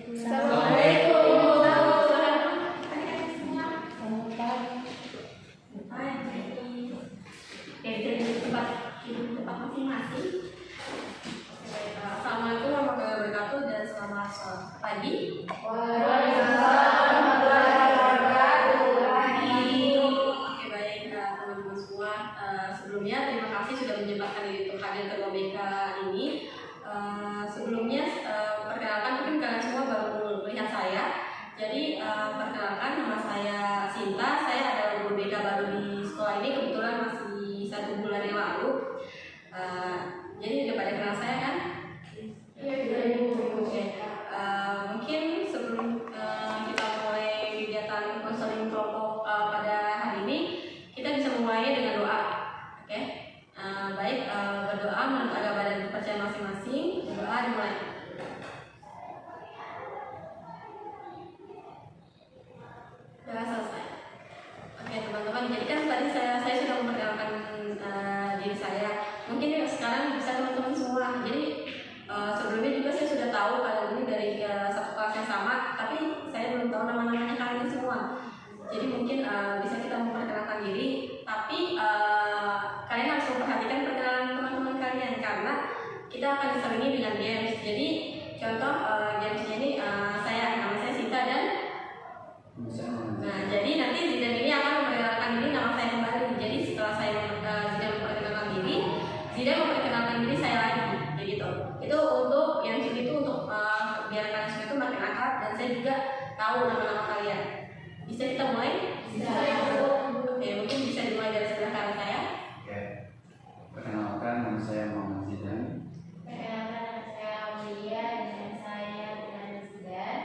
Assalamualaikum warahmatullahi wabarakatuh dan selamat pagi. Oke, baik teman-teman semua. Sebelumnya terima kasih sudah menyempatkan diri untuk hadir ke BK ini. Sebelumnya perkenalkan, mungkin kalian semua baru melihat saya. Jadi perkenalkan, nama saya Sinta. Saya adalah guru BK baru di sekolah ini, kebetulan masih 1 bulan yang lalu. Jadi udah pada kenal saya kan? Oke. Mungkin sebelum kita mulai kegiatan konseling kelompok pada hari ini, kita bisa memulai dengan doa. Oke. Baik, berdoa menurut agama dan kepercayaan masing-masing. Doa dimulai. Sudah selesai. Oke teman-teman, jadi kan tadi saya sudah memperkenalkan diri saya. Mungkin sekarang bisa teman-teman semua. Jadi sebelumnya juga saya sudah tahu kalian ini dari satu kelas yang sama, tapi saya belum tahu nama-namanya kalian semua. Jadi mungkin bisa kita memperkenalkan diri, tapi kalian harus memperhatikan perkenalan teman-teman kalian karena kita akan diselingi dengan games. Jadi contoh gamesnya ini nama saya Sinta dan jadi nanti Zidan ini akan memperkenalkan diri, nama saya kembali. Jadi setelah Zidan memperkenalkan diri, Zidan memperkenalkan diri saya lagi, kayak gitu. Itu untuk yang itu untuk biar kalian semua itu makin akrab dan saya juga tahu nama-nama kalian. Bisa kita mulai? Bisa. Oke, mungkin bisa dimulai dari sebelah kanan saya. Oke. Perkenalkan, nama saya Muhammad Zidan. Perkenalkan, nama saya Aulia dan saya dengan Zidan.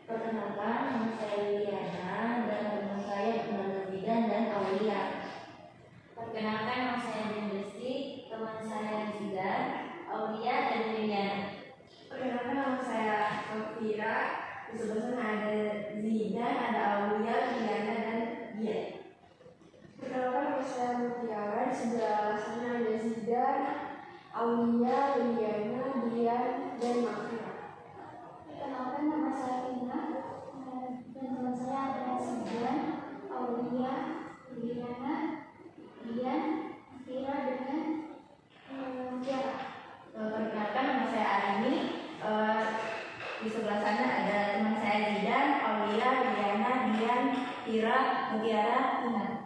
Perkenalkan, nama saya Liliana dan teman saya dengan Zidan dan Aulia. Perkenalkan, nama saya Dendesti, teman saya Zidan, Aulia dan Liliana. Perkenalkan, nama saya Novira. Di sebelah sana ada Zidan, ada Aulia, Liliana dan Dian. Perkenalkan, nama saya Mutiara. Di sebelah sana ada Zidan, Aulia, Liliana, Dian dan Mafira. Perkenalkan, nama saya Ina dan teman saya adalah Zidan, Aulia, Liliana, Dian, Mafira dengan Tiara. Perkenalkan, nama saya Arini. Di sebelah sana ada teman saya Zidan, Aulia, Liliana, Dian, Tira, Mutiara, Ina.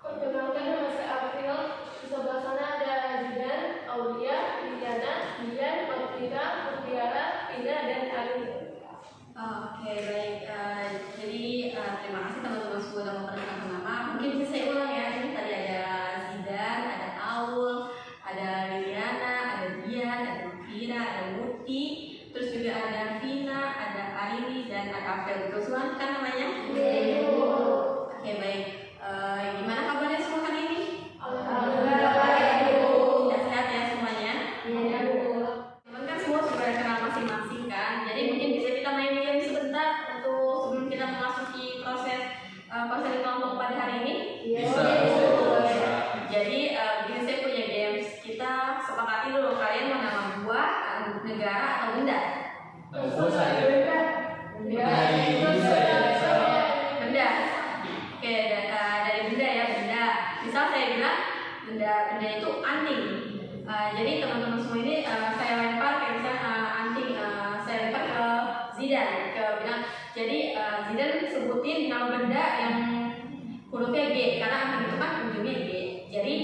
Perkenalkan, nama saya April. Di sebelah sana ada Zidan, Aulia, Liliana, Dian, Mafira, Mutiara, Ina dan Arini. Oke, baik. Jadi terima kasih teman-teman semua sudah memperkenalkan nama. Mungkin bisa saya ulang ya. Ini tadi ada Zidan, ada Aul, ada Liliana, ada Dian, ada Mufira, ada Muti, terus juga ada Vina, ada Aini dan ada April. Betul semua kan namanya? Oke, baik. Gimana kabarnya semua hari ini? Sehat-sehat ya semuanya? Teman kan semua sudah kenal masing-masing kan, jadi mungkin bisa kita main game sebentar untuk sebelum kita memasuki proses konseling kelompok pada hari ini. Bisa. Jadi begini, saya punya games. Kita sepakati dulu kalian mau nama buah, negara atau benda. Benda. Oke, dari benda ya, benda. Misal saya bilang benda itu anting. Jadi teman-teman semua ini saya lempar kayak misalnya anting, saya lempar ke Zidan, bilang. Jadi Zidan sebutin nama benda yang hurufnya G karena anting itu kan ujungnya G. Jadi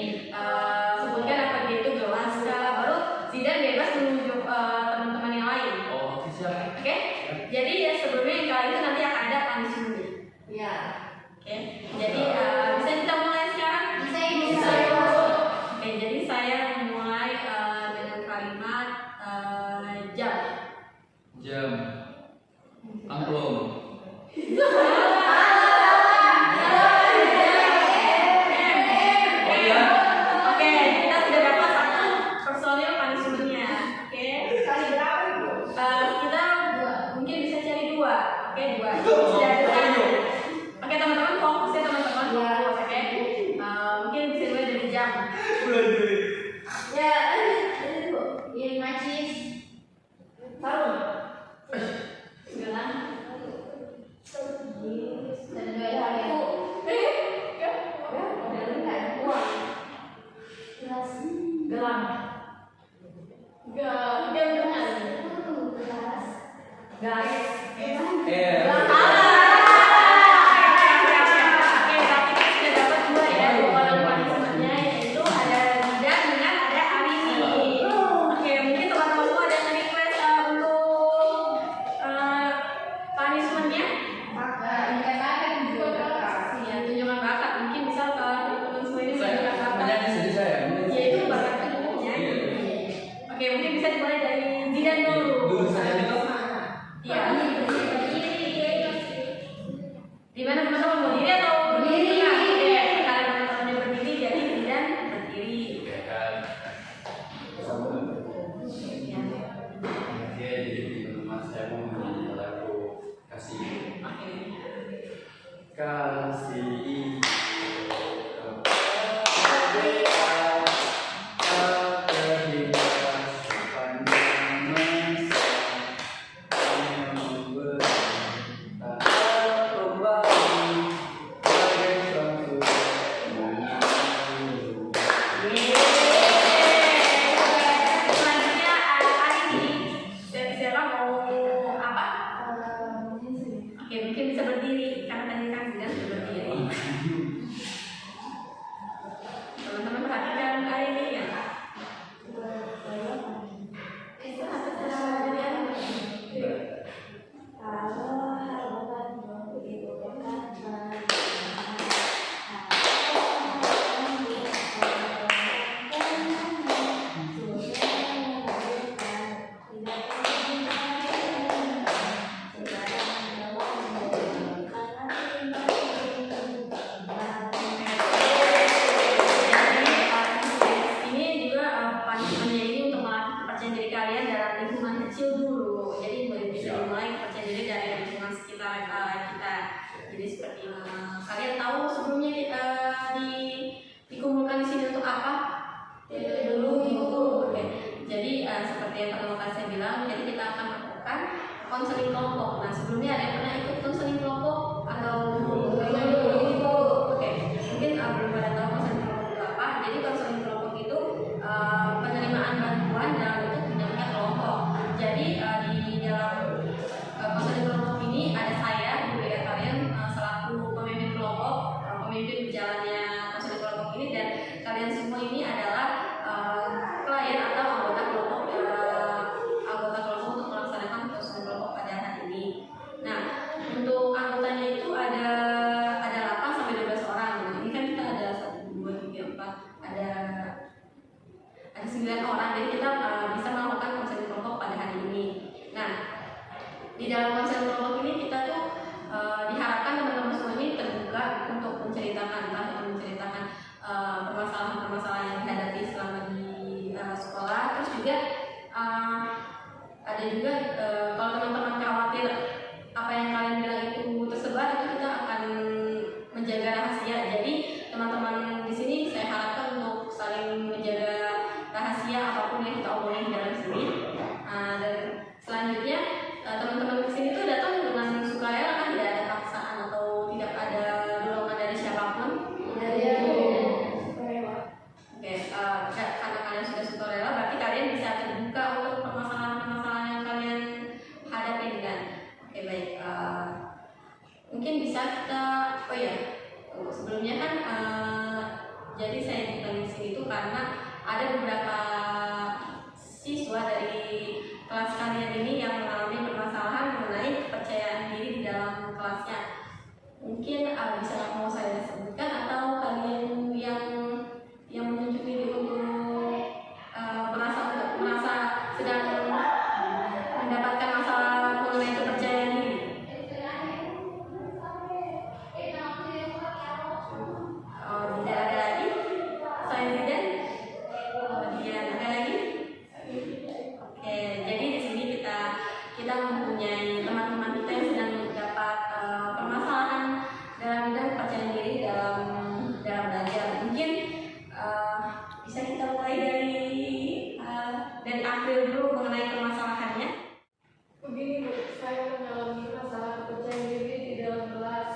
sebutkan apa G itu gelas kah, baru Zidan bebas menunjuk teman-teman yang lain. Oh, siap. Oke? Jadi ya sebelumnya yang kali itu nanti akan ada punishment-nya. Ya. Oke? Jadi bisa kita mulai sekarang? Bisa. Oke, jadi saya mulai dengan kalimat jam. Jam. Angklung. Oke, kita sudah dapat satu personil punishment-nya. Oke? Kita mungkin bisa cari dua. Oke, dua. Sudah ada sekarang. Oke, teman-teman fokus ya teman-teman. Fokus, oke? Mungkin bisa mulai dari jam. Ya, Lilin macis. sarung. Guys, Oke, berarti kita sudah dapat dua ya, dua orang punishment-nya, yaitu ada Zidan dengan ada Arini. Oke, mungkin teman-teman semua ada yang request untuk punishment-nya. Ya, tunjukkan bakat. Mungkin bisa teman-teman semua ini menunjukkan bakat. Menyanyi sedih saya. Yaitu bakat untuk menyanyi. Oke, mungkin bisa dimulai dari Zidan dulu. Dulu saja itu. Iya. Di mana teman-teman mau diri atau berdiri? Oke, kalau teman-teman berdiri jadi Zidan berdiri. Oke kan. Oke, jadi teman-teman saya mau menyanyi lagu kasih. Oke. Kasih Selanjutnya Arini. Siapa mau apa? Oke, mungkin bisa berdiri karena tadi kan Zidan sudah berdiri. Teman-teman perhatikan Arini ya. Ini juga punishment-nya ini untuk melatih kepercayaan diri kalian dalam lingkungan kecil dulu. Jadi bisa dimulai kepercayaan diri dari lingkungan sekitar kita. Jadi seperti kalian tahu sebelumnya kita dikumpulkan di sini untuk apa? Dulu gitu. Oke. Jadi seperti yang pertama kali saya bilang, jadi kita akan melakukan konseling kelompok. Nah sebelumnya ada yang pernah ikut konseling kelompok atau Oke, mungkin belum pada tahu konseling kelompok itu apa. Jadi konseling kelompok itu penerimaan bantuan dalam bentuk dinamika kelompok. Jadi di dalam konseling kelompok ini ada saya, guru ya kalian selaku pemimpin kelompok, pemimpin berjalannya konseling kelompok ini, dan kalian semua ini adalah klien atau anggota kelompok untuk melaksanakan konseling kelompok pada hari ini. Nah, untuk anggotanya itu ada 8 sampai 12 orang. Nah, ini kan kita ada 1 2 3 4 ada 9 orang. Jadi kita bisa melakukan konseling kelompok pada hari ini. Nah, di dalam konseling kelompok ini kita tuh diharapkan teman-teman semua ini terbuka untuk menceritakan, entah itu menceritakan permasalahan-permasalahan yang dihadapi selama di sekolah. Terus juga ada juga kalau teman-teman khawatir apa yang kalian bilang itu tersebar, itu kita akan menjaga rahasia. Jadi teman-teman di sini saya harapkan untuk saling menjaga rahasia apapun yang kita omongin di dalam sini. Dan selanjutnya teman-teman di sini tuh datang dengan sukarela, kan tidak ada paksaan atau tidak ada dorongan dari siapapun. Oke, karena kalian sudah sukarela, berarti kalian bisa terbuka untuk permasalahan-permasalahan yang kalian hadapi dengan. Oke, baik. Mungkin bisa kita, sebelumnya kan, jadi saya dipanggil di sini itu karena ada beberapa siswa dari kelas kalian ini yang mengalami permasalahan mengenai kepercayaan diri di dalam kelasnya. Mungkin bisa mau saya sebutkan atau kalian yang menunjuk diri untuk merasa sedang mendapatkan masalah mengenai kepercayaan diri. Tidak ada lagi? Selain Zidan? Dia ada lagi? Oke, jadi di sini kita mempunyai teman-teman kita yang sedang mendapat permasalahan dalam bidang kepercayaan diri dalam belajar. Mungkin bisa kita mulai dari April dulu mengenai permasalahannya. Begini Bu, saya mengalami masalah kepercayaan diri di dalam kelas.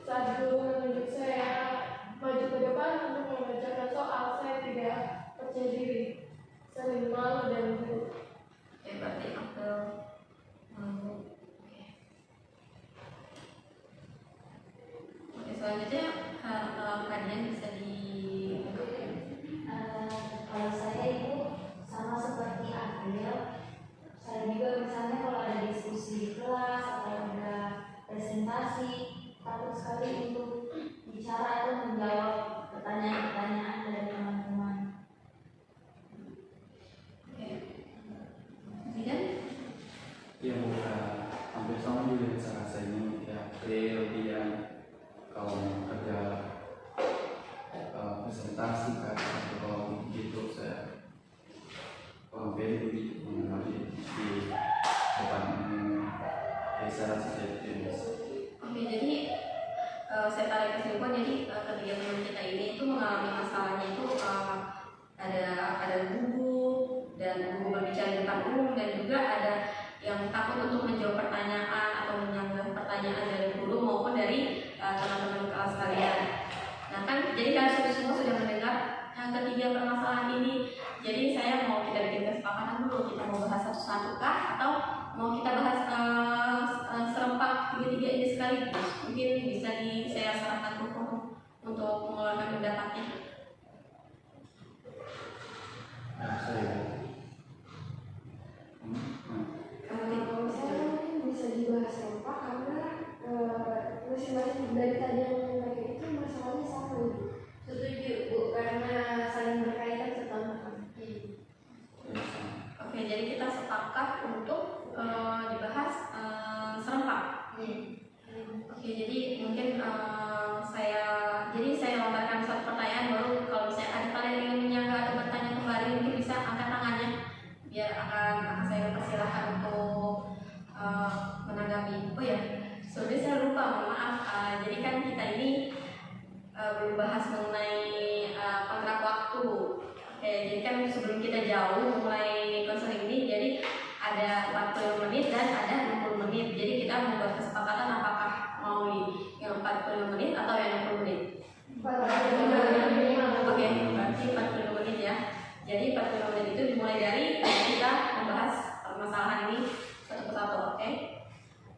Saat guru menunjuk saya maju ke depan untuk mengerjakan soal, saya tidak percaya diri, sering malu dan gugup. Berarti April sekali untuk bicara atau menjawab pertanyaan-pertanyaan dari teman-teman. Oke. Zidan? Ya bukan hampir sama juga saya rasa ini ya kemudian kalau kerja presentasi kan atau kalau gitu saya beda begitu mengenai di depan umum ya saya rasa saya tidak bisa. Oke, jadi saya tarik kesimpulan jadi ketiga teman kita ini itu mengalami masalahnya itu ada gugup dan gugup berbicara di depan umum dan juga ada yang takut untuk menjawab pertanyaan atau menyanggah pertanyaan dari guru maupun dari teman-teman kelas kalian. Nah kan jadi kalian semua sudah mendengar ketiga permasalahan ini. Jadi saya mau kita bikin kesepakatan dulu, kita mau bahas satu-satu kah atau mau kita bahas serempak tiga-tiga ini sekaligus? Mungkin bisa saya serahkan ke Forum untuk mengeluarkan pendapatnya. Nah, saya Kalau saya mungkin bisa dibahas serempak karena masing-masing dari tadi yang mereka itu masalahnya sama. Setuju Bu, karena saling berkaitan satu sama lain. Oke, jadi kita sepakat untuk dibahas serempak. Oke, jadi mungkin saya lombakan satu pertanyaan baru kalau misalnya ada kalian yang ingin menyanggah atau bertanya kembali mungkin bisa angkat tangannya biar akan saya persilahkan untuk menanggapi. Oh ya, sebelumnya saya lupa, mohon maaf. Jadi kan kita ini belum bahas mengenai kontrak waktu. Oke, jadi kan sebelum kita jauh mulai konseling ini, jadi ada 40 menit dan ada 60 menit. Jadi kita membuat kesepakatan apakah mau yang 40 menit atau yang 60 menit. Oke, berarti 40 menit ya. Jadi 40 menit itu dimulai dari kita membahas permasalahan ini satu persatu. Oke.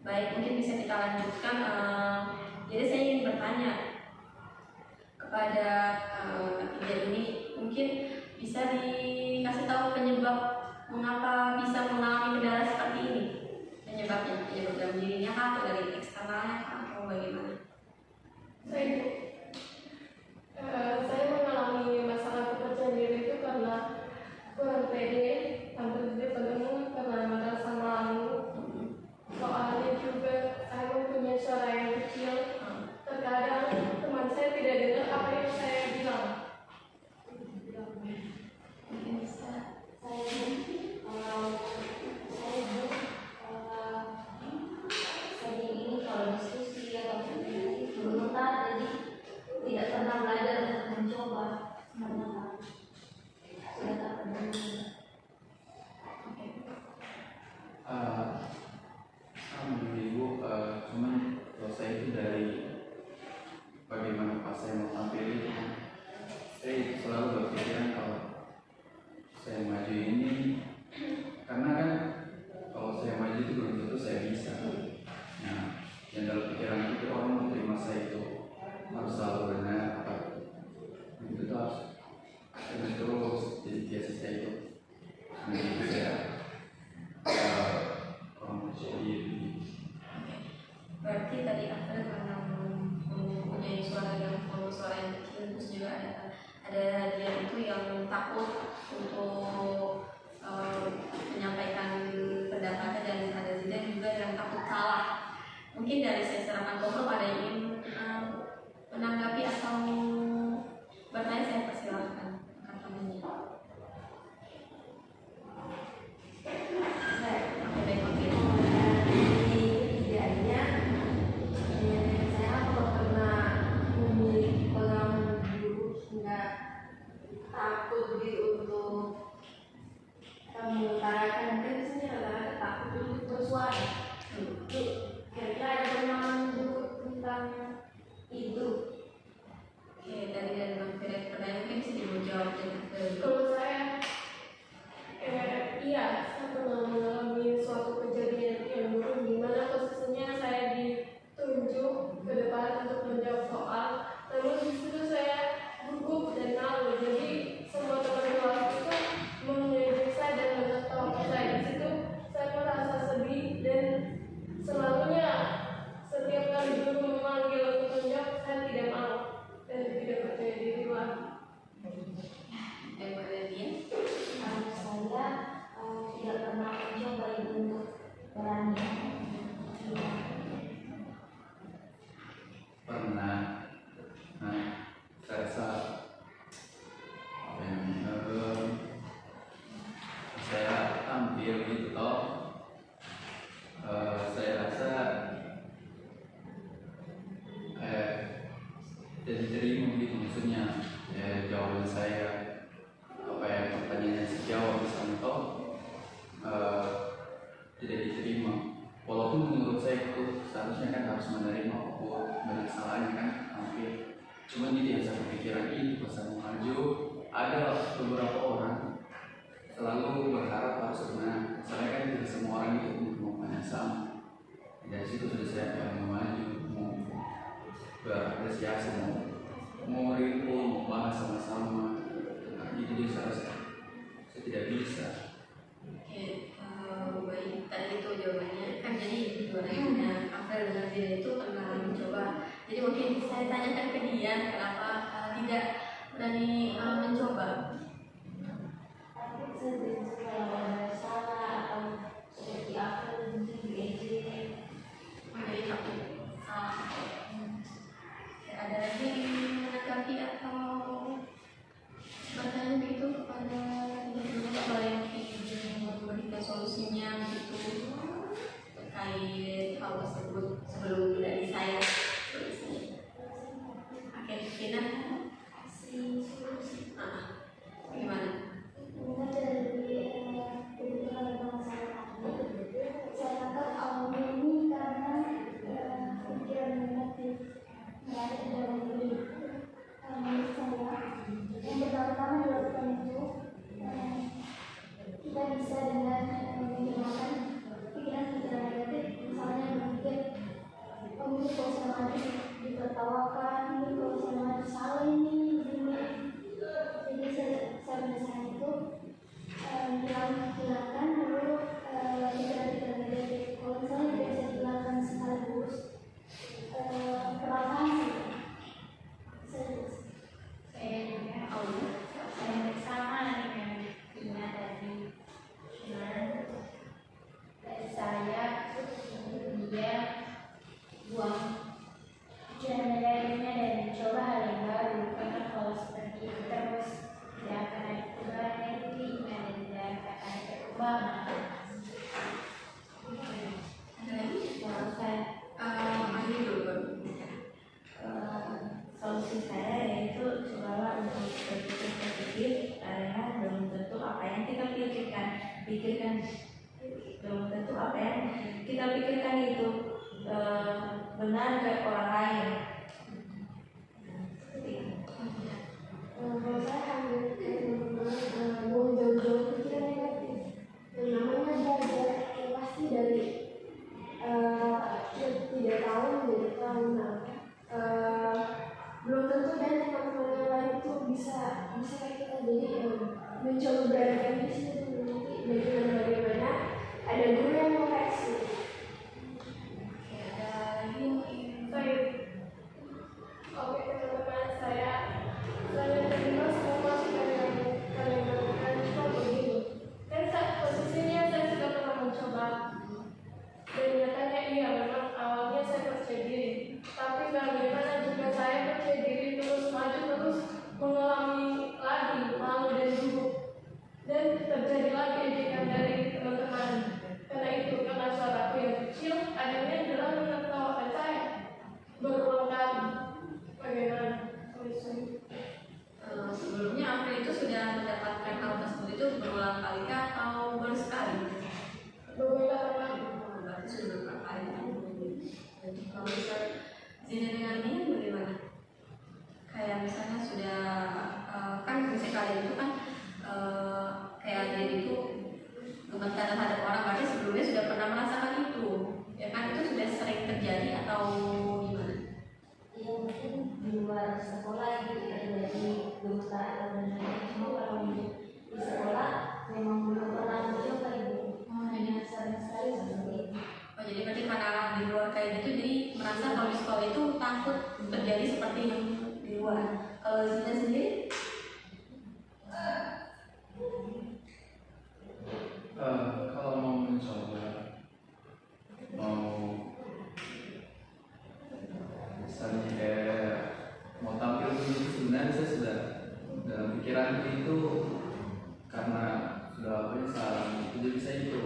Baik, mungkin bisa kita lanjutkan. Jadi saya ingin bertanya kepada ketiga ini, mungkin bisa dikasih tahu penyebab mengapa bisa mengalami kendala seperti ini? Penyebab dalam dirinya kah atau dari eksternalnya kah atau bagaimana? Saya mengalami masalah kepercayaan diri itu karena kurang pede, hampir tidak bertemu karena merasa malu. Soalnya juga saya mempunyai suara yang kecil. Terkadang teman saya tidak dengar apa yang saya bilang. Mungkin bisa. Saya ini kalau diskusi atau presentasi sebentar jadi tidak pernah belajar untuk mencoba karena sudah tak pernah. sama Ibu, cuman kalau saya itu dari bagaimana pas saya mau tampil itu, saya selalu berpikiran kalau saya maju ini, karena kan kalau saya maju itu belum tentu saya bisa. Nah, yang dalam pikiran itu orang mau terima saya itu harus selalu benar, apa itu harus terus jadi biasa saya itu. Nah, itu saya jadi Berarti tadi Afra karena mempunyai suara yang kecil, terus juga ada dia itu yang takut untuk menyampaikan pendapatnya dan ada Zidan juga yang takut salah. Mungkin dari saya serahkan Forum ada yang ingin orang itu punya kemampuan yang sama. Dari situ sudah saya mau maju, mau berapresiasi, mau ribut, mau bahas sama-sama. Nah, itu dia saya tidak bisa. Oke, baik. Tadi itu jawabannya kan jadi juaranya April dengan Zida itu pernah mencoba. Jadi mungkin saya tanyakan ke dia kenapa tidak berani mencoba. Aku sering suka yang salah atau seperti apa mungkin diejek. Menjadi satu salah. Ada lagi yang menanggapi atau bertanya begitu kepada guru atau yang ingin memberikan solusinya gitu terkait hal tersebut sebelum dari saya solusinya. Oke, Tina. Gimana? Mulai dari kebutuhan bangsa tadi, saya tangkap awalnya ini karena pikiran negatif yang ada di dalam diri. Menurut saya, yang pertama-tama dilakukan itu kita bisa dengan menghilangkan pikiran-pikiran negatif, misalnya berpikir, oh ini kalau saya maju ditertawakan, ini kalau saya maju salah ini, begini. Jadi saya misalnya itu hilangkan dulu pikiran-pikiran negatif. Kalau misalnya tidak bisa dihilangkan sekaligus, perlahan sih. Saya sama dengan Tina tadi, cuman dari saya dia buang pikiran negatifnya dan mencoba hal yang baru, karena kalau seperti itu terus tidak akan ada perubahan negatifnya dan tidak akan ada perkembangan. Ada lagi? Kalau saya Ambil dulu. solusi saya yaitu cobalah untuk berpikir positif, karena belum tentu apa yang kita pikirkan belum tentu apa yang kita pikirkan itu benar ke orang lain. Kalau saya ambil buang jauh-jauh pikiran negatif. Yang namanya belajar pasti dari tidak tahu menjadi tahu. Belum tentu dan teman-teman yang lain itu bisa kayak kita, jadi mencoba beradakan di situ nanti bagaimana ada guru yang mengoreksi. Ada lagi mungkin. Baik. Oke teman-teman, saya terima semua masukan yang kalian berikan. Cuma begini, kan posisinya saya sudah pernah mencoba dan nyatanya iya memang awalnya saya percaya diri, tapi bagaimana jika saya percaya diri terus maju terus mengalami lagi malu dan gugup dan terjadi lagi ejekan dari teman-teman. Karena suaraku yang kecil akhirnya adalah menertawakan saya berulang kali. Bagaimana solusinya? Sebelumnya April itu sudah mendapatkan hal tersebut itu berulang kali atau baru sekali? Beberapa kali. Berarti sudah beberapa kali. Jadi kalau bisa Zina dengan ini bagaimana? Kayak misalnya sudah kan misalnya kalian itu kan kayak jadi itu gemetar terhadap orang, berarti sebelumnya sudah pernah merasakan itu, ya kan? Itu sudah sering terjadi atau gimana? Ya mungkin di luar sekolah itu tidak jadi gemetar atau benar-benar, cuma kalau di sekolah memang belum pernah mencoba ibu. Hanya sering sekali seperti itu. Oh, jadi berarti karena di luar kayak gitu, jadi merasa kalau di sekolah itu takut terjadi seperti yang di luar. Kalau Zina sendiri? Kalau mau mencoba, misalnya mau tampil dulu, sebenarnya saya sudah dalam pikiran itu karena sudah salah itu, jadi saya itu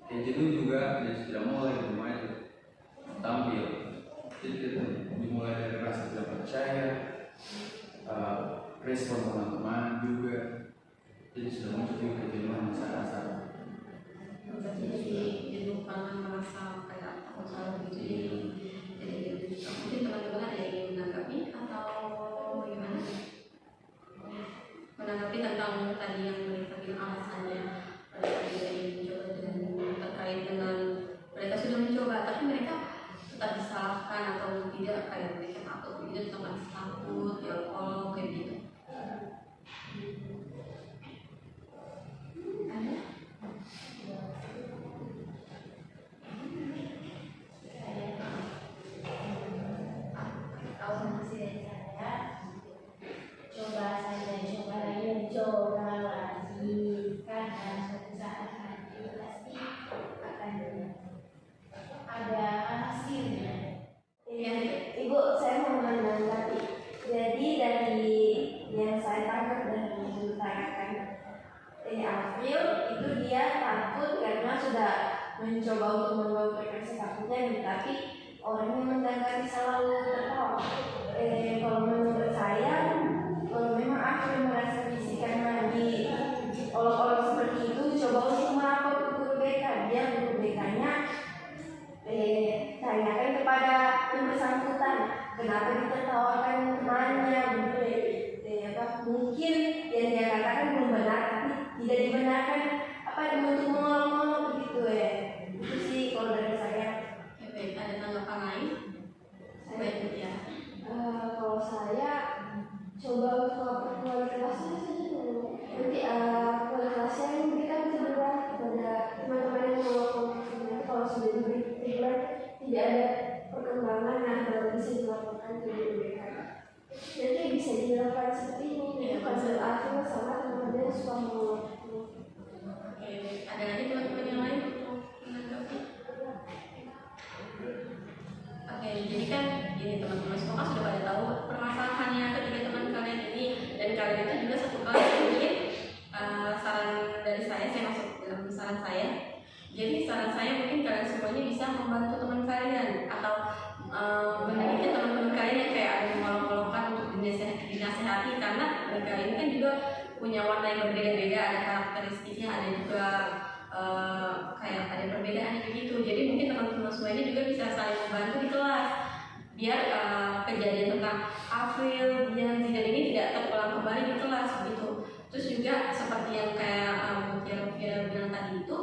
kayak dulu juga jadi sudah mulai tampil, jadi dimulai dari rasa tidak percaya, respon teman-teman juga, jadi sudah muncul juga kejenuhan yang saya rasakan. Jadi bukan merasa kayak takut salah gitu, jadi mungkin teman-teman ada yang ingin menanggapi atau gimana? Menanggapi tentang tadi yang mereka bilang alasannya mereka tidak ingin mencoba dan terkait dengan mencoba untuk membawa frekuensi takutnya, tapi orangnya mendengar selalu tertawa. Kalau menurut saya, kalau memang aku merasa risih karena diolok-olok seperti itu, coba untuk melapor ke guru BK. Biar guru BK-nya tanyakan kepada yang bersangkutan kenapa ditertawakan temannya. Mungkin yang dia katakan belum benar, tapi tidak dibenarkan untuk mengolok-olok begitu ya. Itu sih kalau dari saya. Baik, ada tanggapan lain? Baik, ya. Kalau saya coba untuk lapor ke wali kelasnya saja dulu. Nanti wali kelasnya yang memberikan teguran kepada teman-teman yang melakukan. Kalau sudah diberi teguran tidak ada perkembangan, nah baru bisa dilaporkan ke guru BK. Nanti bisa dilakukan seperti ini. Itu kan berarti sama teman-teman yang suka mengolok. Oke, ada lagi teman-teman yang lain untuk menanggapi? Oke, jadi kan ini teman-teman semua kan sudah pada tahu permasalahannya ketika teman kalian ini, dan kalian itu juga satu kali mungkin saran dari saya masuk dalam saran saya. Jadi saran saya mungkin kalian semuanya bisa membantu teman kalian atau mendidik teman-teman kalian yang kayak ada mengolok-olokkan untuk dinasehati, karena mereka ini kan juga punya warna yang berbeda-beda, ada karakteristiknya, ada juga kayak ada perbedaan begitu. Jadi mungkin teman-teman semua ini juga bisa saling membantu di kelas biar kejadian tentang April dan Zidan ini tidak terulang kembali di kelas begitu. Terus juga seperti yang kayak Mutiara bilang tadi itu,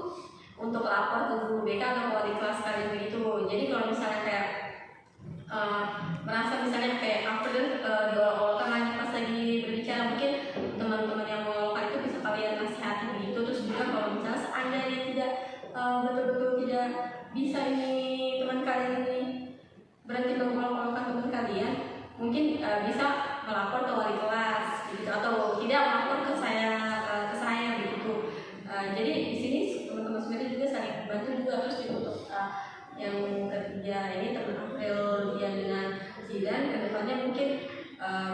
untuk lapor ke guru BK atau wali kelas kalian begitu. Jadi kalau misalnya kayak merasa misalnya kayak April diolok-olokkan lagi pas lagi berbicara, mungkin teman-teman yang mengolokkan itu bisa kalian nasihati begitu. Terus juga kalau misalnya seandainya tidak betul-betul tidak bisa ini teman kalian ini berhenti mengolok-olokkan teman kalian, mungkin bisa melapor ke wali kelas gitu, atau tidak melapor ke saya begitu. Jadi di sini teman-teman semuanya juga saling bantu juga. Terus juga untuk yang ketiga ini teman April dia dengan Zidan, kedepannya mungkin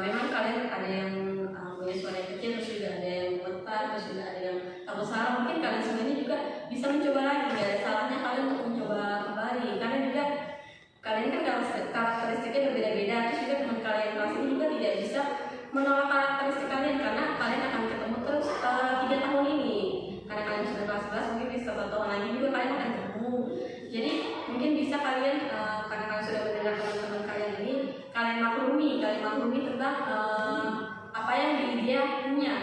memang kalian ada yang punya suara yang kecil, terus juga ada yang gemetar, terus juga ada yang takut salah. Mungkin kalian semuanya juga bisa mencoba lagi, gak ada salahnya kalian untuk mencoba kembali, karena juga kalian kan karakteristiknya berbeda-beda. Terus juga teman kalian kelas ini juga tidak bisa menolak karakteristik kalian, karena kalian akan ketemu terus 3 tahun ini. Karena kalian sudah kelas 11, mungkin di 1 tahun lagi juga kalian akan ketemu. Jadi mungkin bisa kalian karena kalian sudah mendengar teman-teman kalian ini, kalian maklumi tentang apa yang dia punya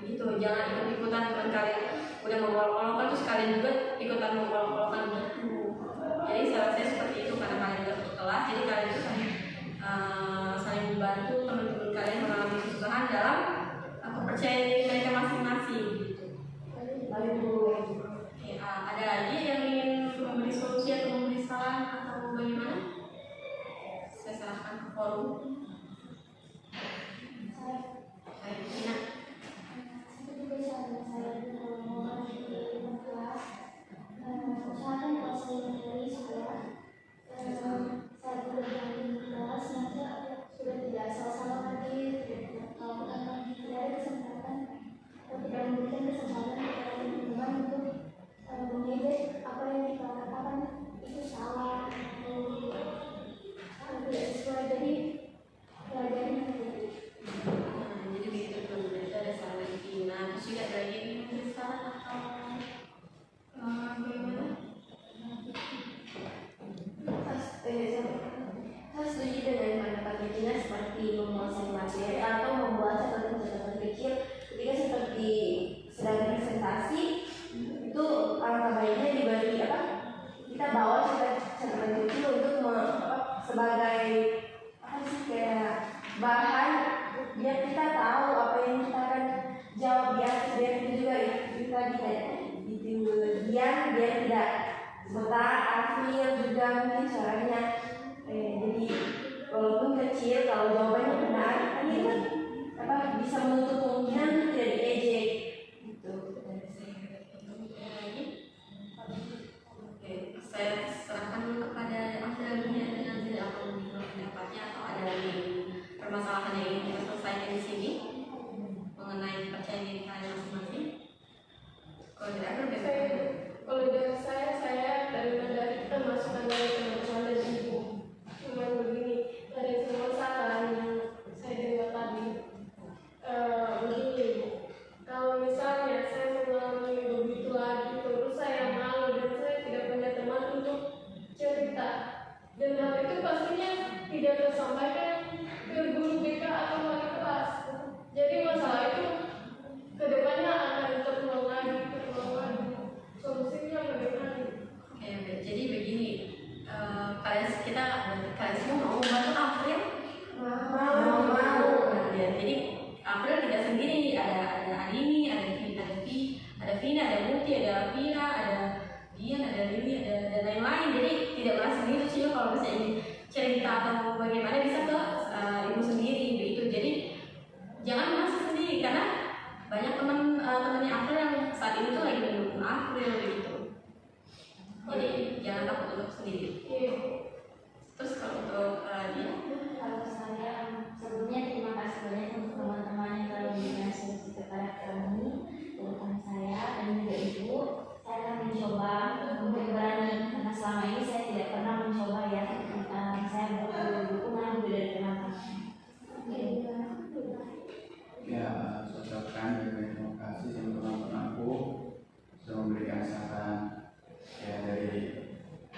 begitu. Jangan ikut-ikutan teman kalian udah mengolok-olokkan terus kalian juga ikutan mengolok-olokkan gitu. Jadi saya seperti itu, karena kalian juga satu kelas, jadi kalian itu saling membantu teman-teman kalian mengalami kesusahan dalam kepercayaan diri mereka masing-masing gitu. Oke, ada lagi yang ingin memberi solusi atau memberi saran atau bagaimana? Saya serahkan ke forum. Baik, Ina. Seperti biasa saya ngomong di kelas, usahakan kalau saya mencari sekolah, saya bekerja di kelas nanti sudah tidak salah-salah lagi. Kalau tidak ada kesempatan, atau tidak memberikan kesempatan kepada teman-teman untuk mengedit apa yang dikatakan itu salah atau tidak sesuai, jadi pelajari. Jadi begitu tuh, berarti ada saran dari Ina. Terus juga ada lagi yang memberi saran atau bagaimana? Saya setuju dengan pendapat Tina seperti menguasai materi atau membuat catatan-catatan kecil ketika seperti sedang presentasi. Itu alangkah baiknya dibagi kita bawa catatan kecil untuk sebagai kayak bahan biar kita tahu apa yang kita akan jawab di atas, biar kita juga kita biar tidak sebentar Afil juga mungkin caranya jadi walaupun kecil kalau jawabannya benar ini kan bisa menutup kemungkinan untuk tidak diejek gitu. Oke, saya serahkan dulu kepada Afil dan nanti akan menurut pendapatnya atau ada lagi permasalahan yang ingin kita selesaikan di sini mengenai percaya diri kalian masing-masing. Kalau tidak ada Kalau dari saya atau bagaimana bisa ke ibu sendiri begitu. Jadi jangan merasa sendiri karena banyak teman-temannya April yang saat ini tuh lagi mendukung April begitu. Jadi jangan takut untuk sendiri. Terus kalau untuk dia, Kalau saya sebelumnya terima kasih banyak untuk teman-teman yang telah memberikan solusi kepada kami, terutama saya dan juga ibu. Saya akan mencoba untuk berani karena selama ini saya tidak pernah mencoba ya. Saya butuh dukungan juga dari teman-teman. Ya, saya ucapkan terima kasih sama teman-teman aku sudah memberikan saran ya dari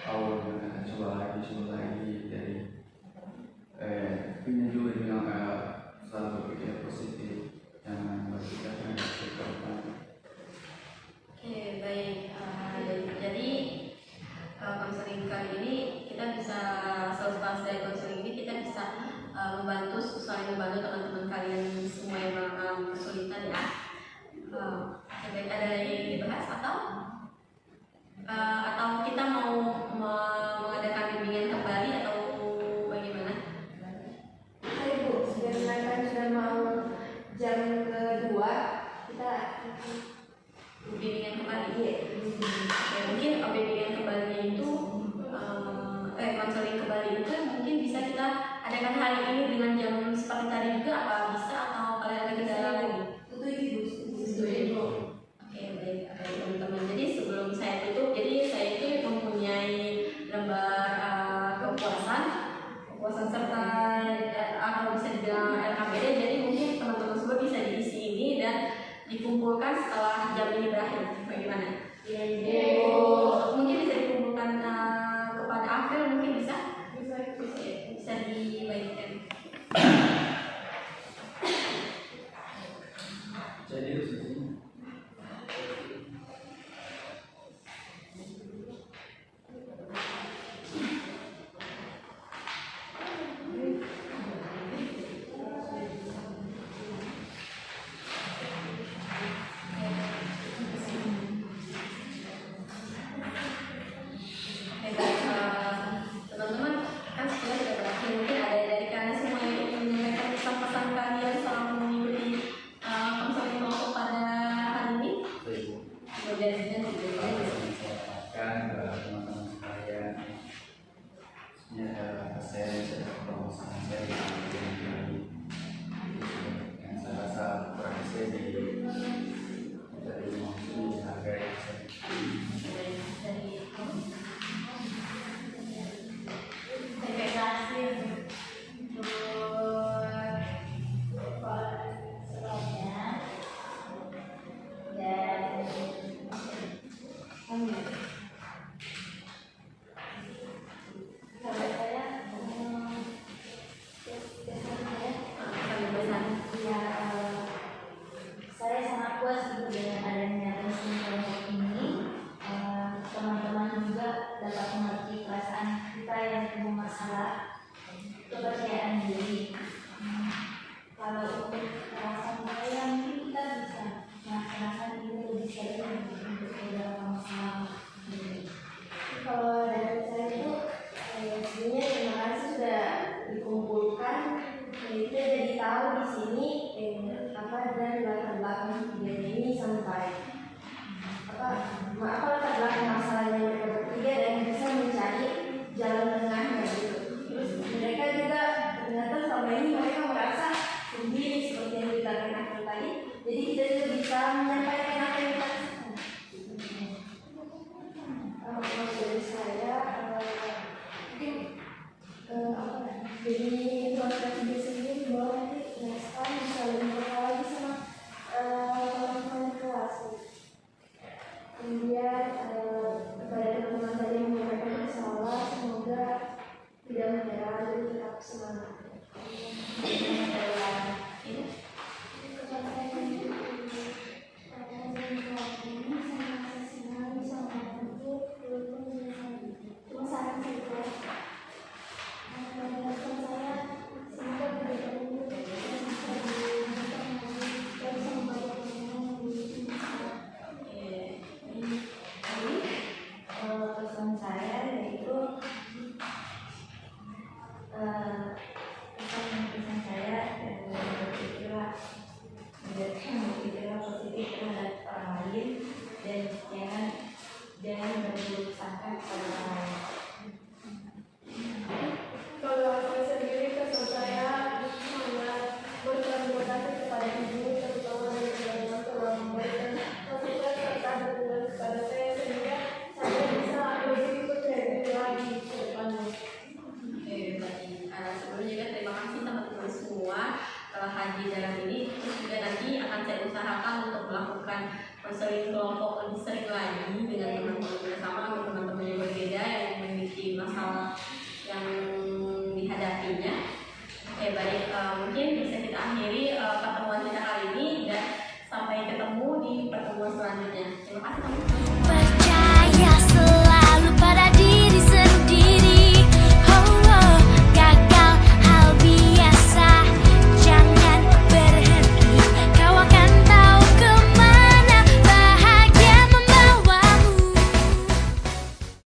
awal dengan coba lagi dari punya juga bilang selalu berpikir positif, jangan berpikir negatif ke depan. oke baik. Jadi konseling kali ini kita bisa selepas dari konseling ini kita bisa membantu saling membantu teman-teman kalian semua yang mengalami kesulitan ya. Baik, ada yang dibahas atau kita mau mengadakan bimbingan kembali atau bagaimana? Hai Bu, sebenarnya kan sudah mau jam kedua, kita Bimbingan kembali. iya, Ya, mungkin bimbingan kembalinya itu konseling kembali itu mungkin bisa kita adakan hari ini dengan jam seperti tadi juga, apa bisa atau kalian ada kendala lagi? setuju Bu. Oke baik, teman-teman. Jadi sebelum saya tutup, jadi saya itu mempunyai lembar kepuasan serta atau bisa dibilang LKPD. Jadi mungkin teman-teman semua bisa diisi ini dan dikumpulkan setelah jam ini berakhir. Bagaimana? Mungkin bisa dikumpulkan kepada April, mungkin bisa dibagikan. Jadi di sini Teman-teman kan sekolah sudah berakhir, mungkin ada dari kalian semua yang ingin menyampaikan pesan-pesan kalian selama mengikuti konseling kelompok pada hari ini. saya dapatkan teman-teman sekalian saya sudah promosi saya yang saya rasa kurang saya dari maksud harga Terima kasih untuk semuanya dan saya sangat puas gitu dengan adanya konseling kelompok ini. Teman-teman juga dapat mengerti perasaan kita yang punya masalah kepercayaan diri. Kalau untuk perasaan saya mungkin kita bisa melaksanakan ini lebih sering untuk beberapa masalah ini. Kalau dari saya itu sebenarnya terima kasih sudah dikumpulkan. Kita jadi tahu di sini apa dan latar belakang ketiganya ini sampai apa latar belakang masalahnya mereka bertiga dan bisa mencari jalan tengahnya gitu. Terus mereka juga ternyata selama ini mereka merasa sendiri seperti yang dikatakan tadi. Jadi kita juga bisa menyampaikan apa yang kita rasakan. Kalau dari saya mungkin jadi proses dia sendiri bahwa nanti next time bisa lebih berkala lagi sama teman-teman kelas. akan konseling kelompok lebih sering lagi dengan teman-teman yang sama atau teman-teman yang berbeda yang memiliki masalah yang dihadapinya. Oke, baik, mungkin